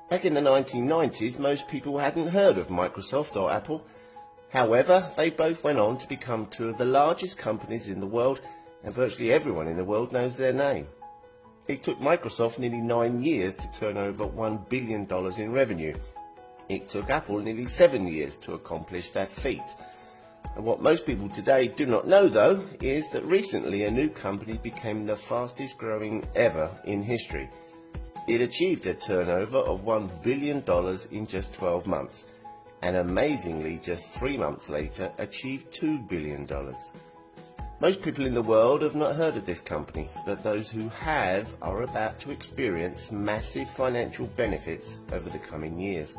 Back in the 1990s, most people hadn't heard of Microsoft or Apple. However, they both went on to become two of the largest companies in the world, and virtually everyone in the world knows their name. It took Microsoft nearly 9 years to turn over $1 billion in revenue. It took Apple nearly 7 years to accomplish that feat. And what most people today do not know, though, is that recently a new company became the fastest growing ever in history. It achieved a turnover of $1 billion in just 12 months, and amazingly, just 3 months later, achieved $2 billion. Most people in the world have not heard of this company, but those who have are about to experience massive financial benefits over the coming years.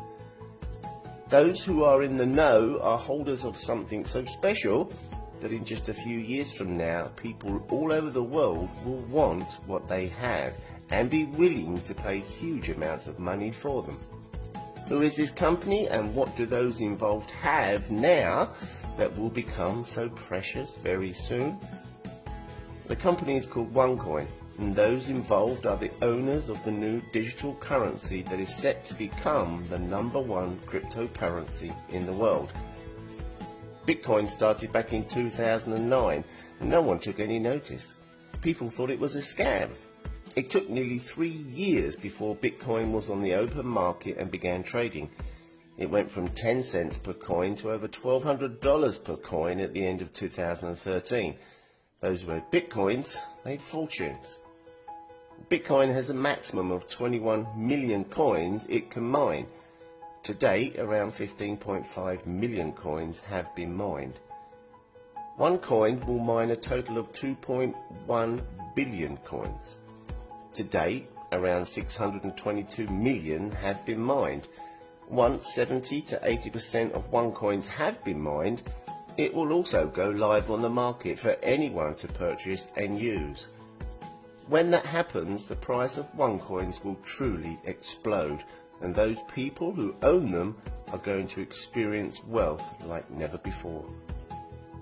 Those who are in the know are holders of something so special that in just a few years from now, people all over the world will want what they have and be willing to pay huge amounts of money for them. Who is this company, and what do those involved have now that will become so precious very soon? The company is called OneCoin, and those involved are the owners of the new digital currency that is set to become the #1 cryptocurrency in the world. Bitcoin started back in 2009, and no one took any notice. People thought it was a scam. It took nearly 3 years before Bitcoin was on the open market and began trading. It went from 10 cents per coin to over $1,200 per coin at the end of 2013. Those who had Bitcoins made fortunes. Bitcoin has a maximum of 21 million coins it can mine. To date, around 15.5 million coins have been mined. OneCoin will mine a total of 2.1 billion coins. To date, around 622 million have been mined. Once 70 to 80% of OneCoins have been mined, it will also go live on the market for anyone to purchase and use. When that happens, the price of OneCoins will truly explode, and those people who own them are going to experience wealth like never before.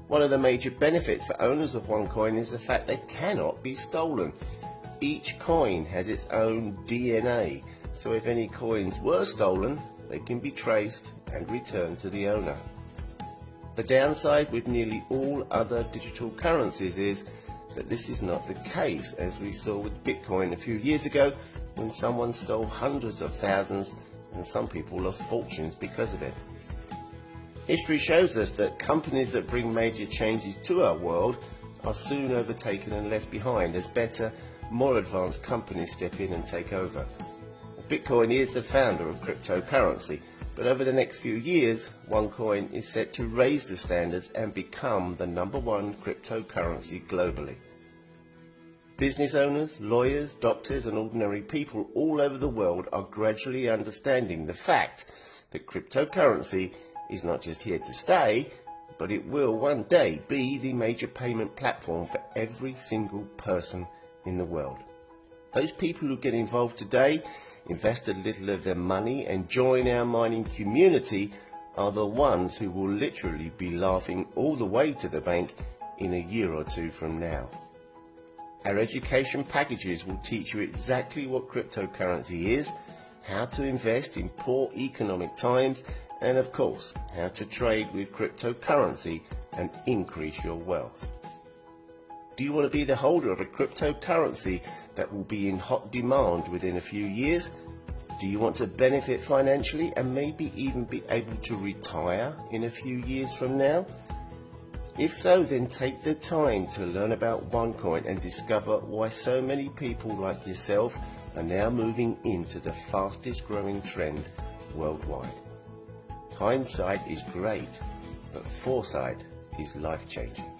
One of the major benefits for owners of OneCoin is the fact they cannot be stolen. Each coin has its own DNA, so if any coins were stolen, they can be traced and returned to the owner. The downside with nearly all other digital currencies is that this is not the case, as we saw with Bitcoin a few years ago when someone stole hundreds of thousands and some people lost fortunes because of it. History shows us that companies that bring major changes to our world are soon overtaken and left behind as better, more advanced companies step in and take over. Bitcoin is the founder of cryptocurrency, but over the next few years, OneCoin is set to raise the standards and become the #1 cryptocurrency globally. Business owners, lawyers, doctors and ordinary people all over the world are gradually understanding the fact that cryptocurrency is not just here to stay, but it will one day be the major payment platform for every single person in the world. Those people who get involved today, invest a little of their money and join our mining community are the ones who will literally be laughing all the way to the bank in a year or two from now. Our education packages will teach you exactly what cryptocurrency is, how to invest in poor economic times, and of course, how to trade with cryptocurrency and increase your wealth. Do you want to be the holder of a cryptocurrency that will be in hot demand within a few years? Do you want to benefit financially and maybe even be able to retire in a few years from now? If so, then take the time to learn about OneCoin and discover why so many people like yourself are now moving into the fastest growing trend worldwide. Hindsight is great, but foresight is life-changing.